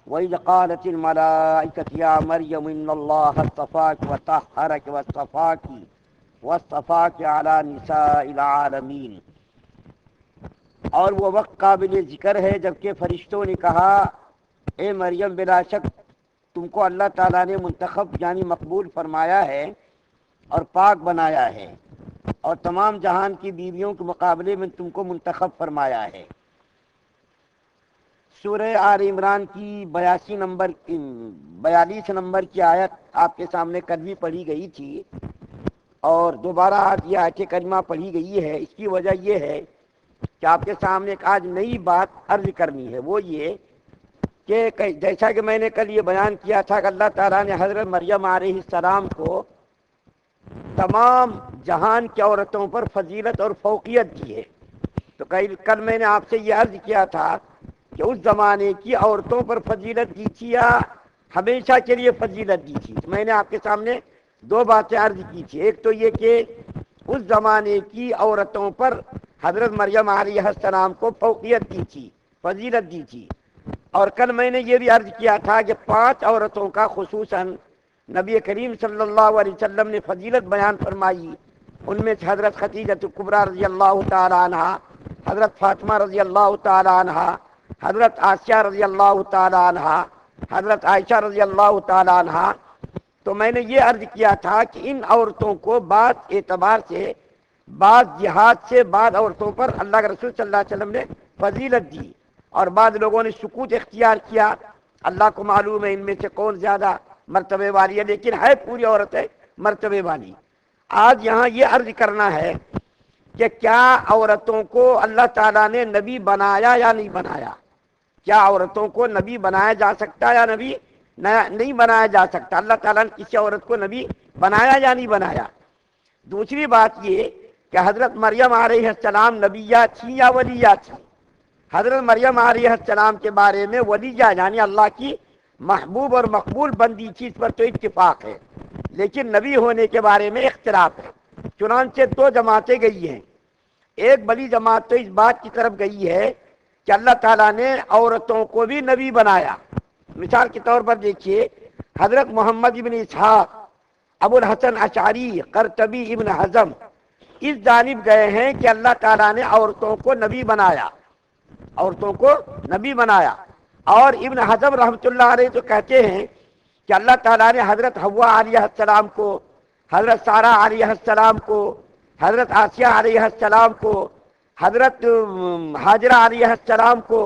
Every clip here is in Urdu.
وَإِذْ قَالَتِ الْمَلَائِكَةُ يَا مَرْيَمُ إِنَّ اللَّهَ اصْطَفَاكِ وَطَهَّرَكِ وَاصْطَفَاكِ عَلَى نِسَاءِ الْعَالَمِينَ۔ اور وہ وقت قابل ذکر ہے جبکہ فرشتوں نے کہا اے مریم بلا شک تم کو اللہ تعالیٰ نے منتخب یعنی مقبول فرمایا ہے اور پاک بنایا ہے اور تمام جہان کی بیویوں کے مقابلے میں تم کو منتخب فرمایا ہے۔ سورہ آل عمران کی 42 نمبر کی آیت آپ کے سامنے کل بھی پڑھی گئی تھی اور دوبارہ آج یہ آیت کریمہ پڑھی گئی ہے۔ اس کی وجہ یہ ہے کہ آپ کے سامنے ایک آج نئی بات عرض کرنی ہے، وہ یہ کہ جیسا کہ میں نے کل یہ بیان کیا تھا کہ اللہ تعالیٰ نے حضرت مریم علیہ السلام کو تمام جہان کی عورتوں پر فضیلت اور فوقیت دی ہے۔ تو کل میں نے آپ سے یہ عرض کیا تھا کہ اس زمانے کی عورتوں پر فضیلت دی تھی یا ہمیشہ کے لیے فضیلت دی تھی۔ تو میں نے آپ کے سامنے دو باتیں عرض کی تھی، ایک تو یہ کہ اس زمانے کی عورتوں پر حضرت مریم علیہ السلام کو فوقیت دی تھی، فضیلت دی تھی، اور کل میں نے یہ بھی عرض کیا تھا کہ 5 عورتوں کا خصوصاً نبی کریم صلی اللہ علیہ وسلم نے فضیلت بیان فرمائی۔ ان میں سے حضرت خدیجہ کبریٰ رضی اللہ تعالی عنہ، حضرت فاطمہ رضی اللہ تعالی عنہ، حضرت آسیہ رضی اللہ تعالی عنہ، حضرت عائشہ رضی اللہ تعالی عنہ۔ تو میں نے یہ عرض کیا تھا کہ ان عورتوں کو بعض اعتبار سے، بعض جہاد سے بعض عورتوں پر اللہ کے رسول صلی اللہ علیہ وسلم نے فضیلت دی اور بعض لوگوں نے سکوت اختیار کیا۔ اللہ کو معلوم ہے ان میں سے کون زیادہ مرتبے والی ہے، لیکن ہے پوری عورت ہے مرتبے والی۔ آج یہاں یہ عرض کرنا ہے کہ کیا عورتوں کو اللہ تعالیٰ نے نبی بنایا یا نہیں بنایا؟ کیا عورتوں کو نبی بنایا جا سکتا یا نبی نہیں بنایا جا سکتا؟ اللہ تعالیٰ نے کسی عورت کو نبی بنایا یا نہیں بنایا؟ دوسری بات یہ کہ حضرت مریم علیہ السلام نبیہ تھی یا ولیہ تھی؟ حضرت مریم علیہ السلام کے بارے میں ولیہ یعنی اللہ کی محبوب اور مقبول بندی تھی، اس پر تو اتفاق ہے، لیکن نبی ہونے کے بارے میں اختلاف ہے۔ چنانچہ 2 جماعتیں گئی ہیں۔ ایک بڑی جماعت تو اس بات کی طرف گئی ہے کہ اللہ تعالیٰ نے عورتوں کو بھی نبی بنایا۔ مثال کے طور پر دیکھیے حضرت محمد ابن اسحاق، ابو الحسن اشعری، قرطبی، ابن حزم اس جانب گئے ہیں کہ اللہ تعالیٰ نے عورتوں کو نبی بنایا، عورتوں کو نبی بنایا۔ اور ابن حزم رحمۃ اللہ علیہ تو کہتے ہیں کہ اللہ تعالیٰ نے حضرت حوا علیہ السلام کو، حضرت سارہ علیہ السلام کو، حضرت آسیہ علیہ السلام کو، حضرت ہاجرہ علیہ السلام کو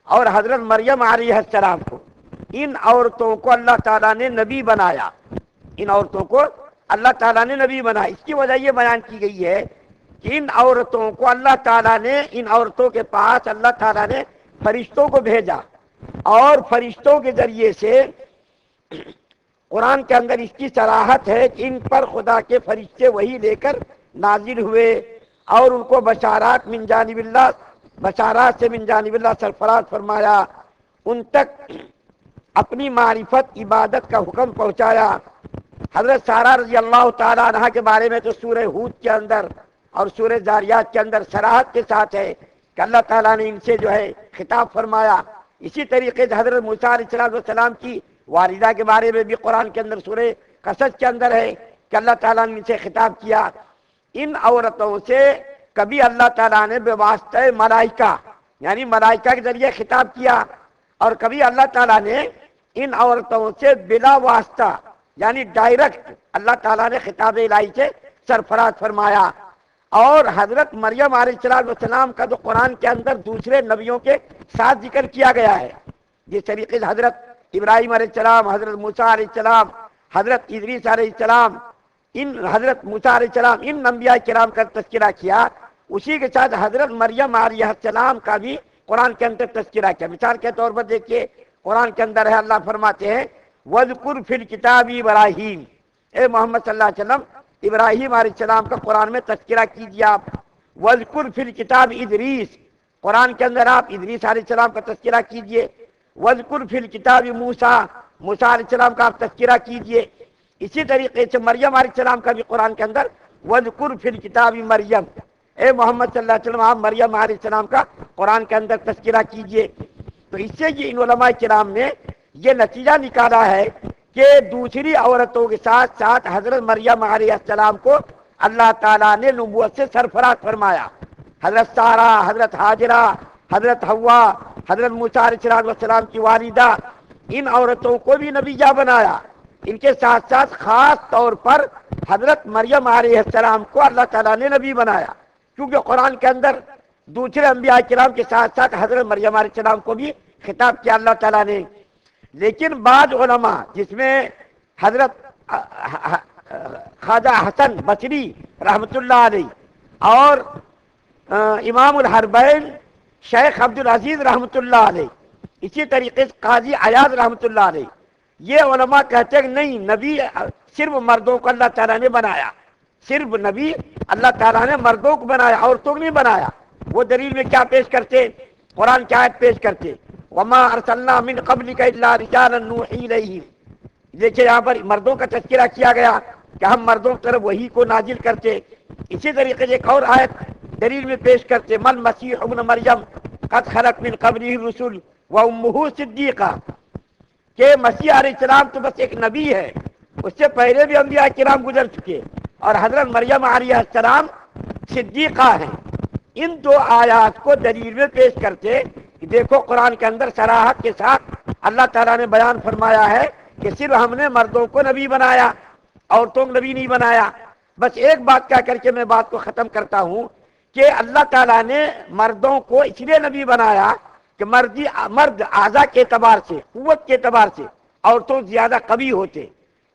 اور حضرت مریم علیہ السلام کو، ان عورتوں کو اللہ تعالیٰ نے نبی بنایا، ان عورتوں کو اللہ تعالیٰ نے نبی بنایا۔ اس کی وجہ یہ بیان کی گئی ہے کہ ان عورتوں کو اللہ تعالیٰ نے، ان عورتوں کے پاس اللہ تعالیٰ نے فرشتوں کو بھیجا اور فرشتوں کے ذریعے سے قرآن کے اندر اس کی صراحت ہے کہ ان پر خدا کے فرشتے وہی لے کر نازل ہوئے اور ان کو بشارات من جانب اللہ، بشارات سے من جانب اللہ سرفراز فرمایا، ان تک اپنی معرفت عبادت کا حکم پہنچایا۔ حضرت سارہ رضی اللہ تعالیٰ عنہ کے بارے میں تو سورہ ہود کے اندر اور سورہ زاریات کے اندر صراحت کے ساتھ ہے کہ اللہ تعالیٰ نے ان سے جو ہے خطاب فرمایا۔ اسی طریقے سے حضرت موسیٰ علیہ السلام کی والدہ کے بارے میں بھی قرآن کے اندر سورہ قصص کے اندر ہے کہ اللہ تعالیٰ نے ان سے خطاب کیا۔ ان عورتوں سے کبھی اللہ تعالیٰ نے بے واسطہ ملائکہ یعنی ملائکہ کے ذریعے خطاب کیا اور کبھی اللہ تعالیٰ نے ان عورتوں سے بلا واسطہ یعنی ڈائریکٹ اللہ تعالیٰ نے خطاب الہی سے سرفراز فرمایا۔ اور حضرت مریم علیہ السلام کا جو قرآن کے اندر دوسرے نبیوں کے ساتھ ذکر کیا گیا ہے، جس طریقے سے حضرت ابراہیم علیہ السلام، حضرت موسیٰ علیہ السلام، حضرت ادریس علیہ السلام، حضرت موسیٰ علیہ السلام، ان انبیاء کرام کا تذکرہ کیا، اسی کے ساتھ حضرت مریم علیہ السلام کا بھی قرآن کے اندر تذکرہ کیا۔ مثال کے طور پر دیکھیے قرآن کے اندر ہے، اللہ فرماتے ہیں وَاذْكُرْ فِي الْكِتَابِ ابراہیم، اے محمد صلی اللہ علیہ وسلم ابراہیم علیہ السلام کا قرآن میں تذکرہ کیجیے آپ۔ وَاذْكُرْ فِي الْكِتَابِ ادریس، قرآن کے اندر آپ ادریس علیہ السلام کا تذکرہ کیجیے۔ وَاذْكُرْ فِي الْكِتَابِ موسیٰ، موسیٰ علیہ السلام کا آپ تذکرہ کیجیے۔ اسی طریقے سے مریم علیہ السلام کا بھی قرآن کے اندر وَاذْكُرْ فِي الْكِتَابِ مریم، اے محمد صلی اللہ علیہ وسلم آپ مریم علیہ السلام کا قرآن کے اندر تذکرہ کیجیے۔ تو اس سے یہ ان علماء کرام نے یہ نتیجہ نکالا ہے کہ دوسری عورتوں کے ساتھ ساتھ حضرت مریم علیہ السلام کو اللہ تعالیٰ نے نبوت سے سرفراز فرمایا. حضرت سارہ، حضرت حاجرہ، حضرت حوا، حضرت موسیٰ علیہ السلام کی والدہ، ان عورتوں کو بھی نبیہ بنایا. ان کے ساتھ ساتھ خاص طور پر حضرت مریم علیہ السلام کو اللہ تعالیٰ نے نبی بنایا، کیونکہ قرآن کے اندر دوسرے انبیاء کرام کے ساتھ ساتھ حضرت مریم علیہ السلام کو بھی خطاب کیا اللہ تعالیٰ نے. لیکن بعض علماء جس میں حضرت خواجہ حسن بصری رحمۃ اللہ علیہ اور امام الحربین شیخ عبد العزیز رحمۃ اللہ علیہ، اسی طریقے سے قاضی عیاض رحمۃ اللہ علیہ، یہ علماء کہتے ہیں کہ نہیں، نبی صرف مردوں کو اللہ تعالیٰ نے بنایا، صرف نبی اللہ تعالیٰ نے مردوں کو بنایا، عورتوں کو نہیں بنایا. وہ دلیل میں کیا پیش کرتے؟ قرآن کی آیت پیش کرتے، وما ارسلنا من قبلک الا رجالا نوحی الیہم. دیکھیں یہاں پر مردوں کا تذکرہ کیا گیا کہ ہم مردوں کی طرف وحی کو نازل کرتے. اسی طریقے سے ایک اور آیت دلیل میں پیش کرتے، من مسیح ابن مریم قد خلت من قبلہ الرسل وامہ صدیقہ، کہ مسیح علیہ السلام تو بس ایک نبی ہے، اس سے پہلے بھی انبیاء کرام گزر چکے، اور حضرت مریم علیہ السلام صدیقہ ہیں. ان دو آیات کو دلیل میں پیش کرتے کہ دیکھو قرآن کے اندر صراحت کے ساتھ اللہ تعالیٰ نے بیان فرمایا ہے کہ صرف ہم نے مردوں کو نبی بنایا، عورتوں کو نبی نہیں بنایا. بس ایک بات کہہ کر کے میں بات کو ختم کرتا ہوں کہ اللہ تعالیٰ نے مردوں کو اس لیے نبی بنایا کہ مرد اعضاء کے اعتبار سے، قوت کے اعتبار سے عورتوں سے زیادہ قوی ہوتے،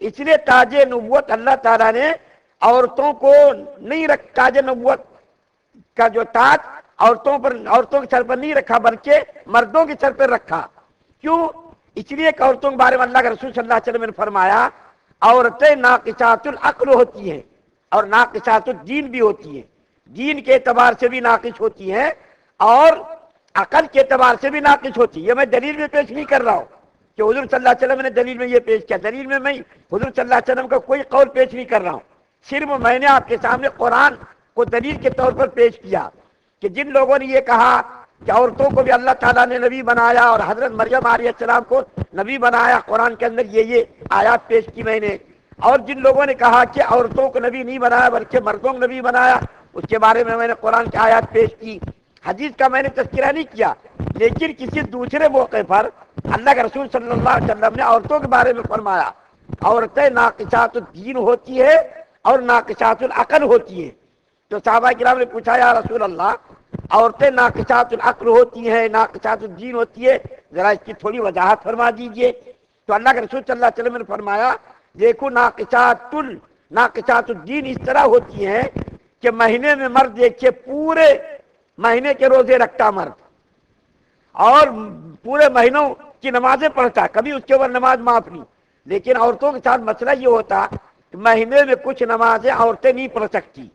اس لیے تاج نبوت اللہ تعالیٰ نے عورتوں کو نہیں تاج نبوت کا جو تاج عورتوں کے سر پر نہیں رکھا، بلکہ مردوں کے سر پر رکھا. کیوں؟ اس لیے کہ عورتوں کے بارے میں اللہ کے رسول صلی اللہ علیہ وسلم نے فرمایا عورتیں ناقصات العقل ہوتی ہیں اور ناقصات الدین بھی ہوتی ہیں. دین کے اعتبار سے بھی ناقص ہوتی ہیں اور عقل کے اعتبار سے بھی ناقص ہوتی ہے. یہ میں دلیل میں پیش نہیں کر رہا ہوں کہ حضور صلی اللہ علیہ وسلم نے دلیل میں یہ پیش کیا، دلیل میں میں حضور صلی اللہ علیہ وسلم کا کوئی قول پیش نہیں کر رہا ہوں، صرف میں نے آپ کے سامنے قرآن کو دلیل کے طور پر پیش کیا کہ جن لوگوں نے یہ کہا کہ عورتوں کو بھی اللہ تعالیٰ نے نبی بنایا اور حضرت مریم علیہ السلام کو نبی بنایا، قرآن کے اندر یہ آیات پیش کی میں نے، اور جن لوگوں نے کہا کہ عورتوں کو نبی نہیں بنایا بلکہ مردوں کو نبی بنایا، اس کے بارے میں نے قرآن کی آیات پیش کی. حدیث کا میں نے تذکرہ نہیں کیا، لیکن کسی دوسرے موقع پر اللہ کے رسول صلی اللہ علیہ وسلم نے عورتوں کے بارے میں فرمایا عورتیں ناقصات الدین ہوتی ہے اور ناقصات العقل ہوتی ہیں. تو صحابہ کرام نے پوچھا یا رسول اللہ، عورتیں ناقصات العقل ہوتی ہیں، ناقصات الدین ہوتی ہے، ذرا اس کی تھوڑی وضاحت فرما دیجئے. تو اللہ کے رسول صلی اللہ علیہ وسلم نے فرمایا دیکھو ناقصات الدین اس طرح ہوتی ہیں کہ مہینے میں مرد دیکھیے پورے مہینے کے روزے رکھتا مرد اور پورے مہینوں کی نمازیں پڑھتا، کبھی اس کے اوپر نماز معاف نہیں. لیکن عورتوں کے ساتھ مسئلہ یہ ہوتا کہ مہینے میں کچھ نمازیں عورتیں نہیں پڑھ سکتی،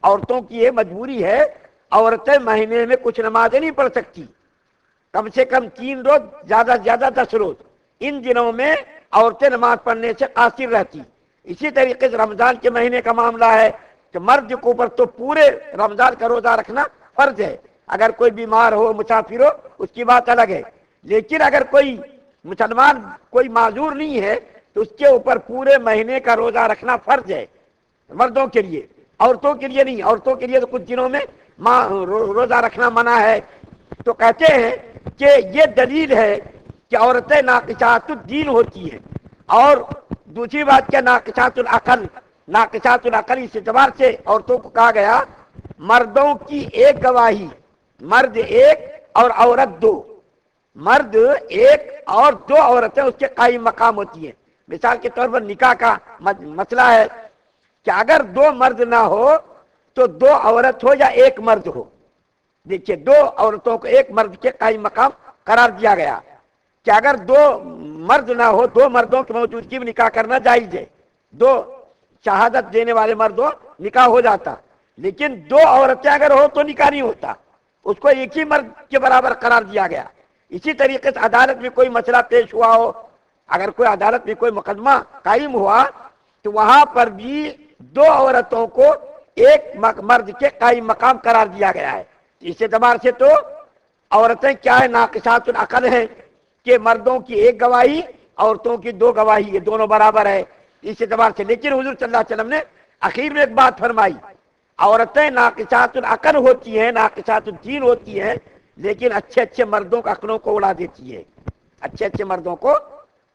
عورتوں کی یہ مجبوری ہے، عورتیں مہینے میں کچھ نمازیں نہیں پڑھ سکتی، کم سے کم 3 روز، زیادہ سے زیادہ 10 روز. ان دنوں میں عورتیں نماز پڑھنے سے قاصر رہتی. اسی طریقے سے رمضان کے مہینے کا معاملہ ہے کہ مرد کے اوپر تو پورے رمضان کا روزہ رکھنا فرض ہے، اگر کوئی بیمار ہو، مسافر ہو، اس کی بات الگ ہے. لیکن اگر کوئی مسلمان کوئی معذور نہیں ہے تو اس کے اوپر پورے مہینے کا روزہ رکھنا فرض ہے مردوں کے لیے، عورتوں کے لیے نہیں. عورتوں کے لیے تو کچھ دنوں میں روزہ رکھنا منع ہے. تو کہتے ہیں کہ یہ دلیل ہے کہ عورتیں ناقصات الدین ہوتی ہیں. اور دوسری بات کیا؟ ناقصات العقل. ناقصات العقل اس اعتبار سے عورتوں کو کہا گیا مردوں کی ایک گواہی، مرد ایک اور عورت دو، مرد ایک اور 2 عورتیں اس کے قائم مقام ہوتی ہیں. مثال کے طور پر نکاح کا مسئلہ ہے کہ اگر 2 مرد نہ ہو تو 2 عورت ہو یا 1 مرد ہو. دیکھیے 2 عورتوں کو 1 مرد کے قائم مقام قرار دیا گیا کہ اگر 2 مرد نہ ہو، 2 مردوں کی موجودگی میں نکاح کرنا جائز ہے، 2 شہادت دینے والے مردوں نکاح ہو جاتا. لیکن 2 عورتیں اگر ہو تو نکاح نہیں ہوتا، اس کو ایک ہی مرد کے برابر قرار دیا گیا. اسی طریقے سے عدالت میں کوئی مسئلہ پیش ہوا ہو، اگر کوئی عدالت میں کوئی مقدمہ قائم ہوا تو وہاں پر بھی 2 عورتوں کو 1 مرد کے قائم مقام قرار دیا گیا ہے. اس اعتبار سے تو عورتیں کیا ہے؟ ناقصات العقل ہیں. کہ مردوں کی ایک گواہی عورتوں کی دو گواہی، یہ دونوں برابر ہے اس اعتبار سے۔ لیکن حضور صلی اللہ علیہ وسلم نے اخیر میں ایک بات فرمائی، عورتیں ناقصات العقل ہوتی ہیں، ناقصات الدین ہوتی ہیں، لیکن اچھے اچھے مردوں کے عقلوں کو اڑا دیتی ہے، اچھے اچھے مردوں کو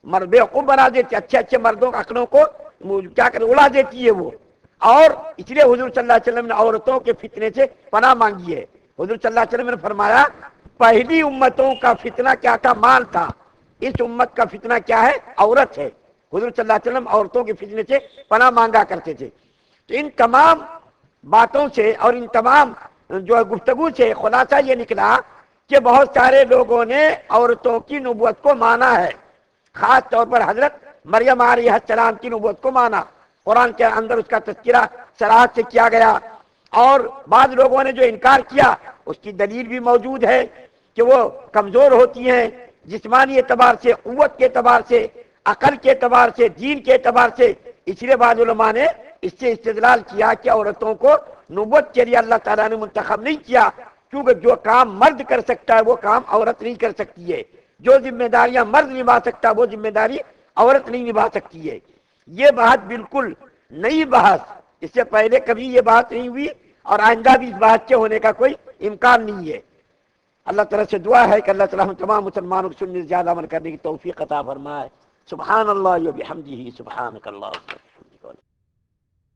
بیوقوف بنا دیتی ہے، اچھے اچھے مردوں کے عقلوں کو کیا کر اڑا دیتی ہے وہ۔ اور اس لیے حضور صلی اللہ علیہ وسلم نے عورتوں کے فتنے سے پناہ مانگی ہے۔ حضور صلی اللہ علیہ وسلم نے فرمایا پہلی امتوں کا فتنہ کیا تھا؟ مال تھا، اس امت کا فتنہ کیا ہے؟ عورت ہے۔ حضور صلی اللہ علیہ وسلم عورتوں کے فتنے سے پناہ مانگا کرتے تھے۔ تو ان تمام باتوں سے اور ان تمام جو گفتگو سے خلاصہ یہ نکلا کہ بہت سارے لوگوں نے عورتوں کی نبوت کو مانا ہے، خاص طور پر حضرت مریم علیہ السلام کی نبوت کو مانا، قرآن کے اندر اس کا تذکرہ صراحت سے کیا گیا۔ اور بعض لوگوں نے جو انکار کیا اس کی دلیل بھی موجود ہے کہ وہ کمزور ہوتی ہیں جسمانی اعتبار سے، قوت کے اعتبار سے، عقل کے اعتبار سے، دین کے اعتبار سے۔ اس لیے بعض علماء نے اس سے استدلال کیا کہ عورتوں کو نبوت کے لیے اللہ تعالیٰ نے منتخب نہیں کیا، کیونکہ جو کام مرد کر سکتا ہے وہ کام عورت نہیں کر سکتی ہے، جو ذمہ داریاں مرد نبھا سکتا ہے وہ ذمہ داری عورت نہیں نبھا سکتی ہے۔ یہ بات بالکل نئی بحث، اس سے پہلے کبھی یہ بات نہیں ہوئی اور آئندہ بھی اس بات کے ہونے کا کوئی امکان نہیں ہے۔ اللہ تعالیٰ سے دعا ہے کہ اللہ تعالیٰ ہم تمام مسلمانوں کو سننے سے زیادہ عمل کرنے کی توفیق عطا فرمائے۔ سبحان اللہ و بحمدہ، سبحانک اللہم۔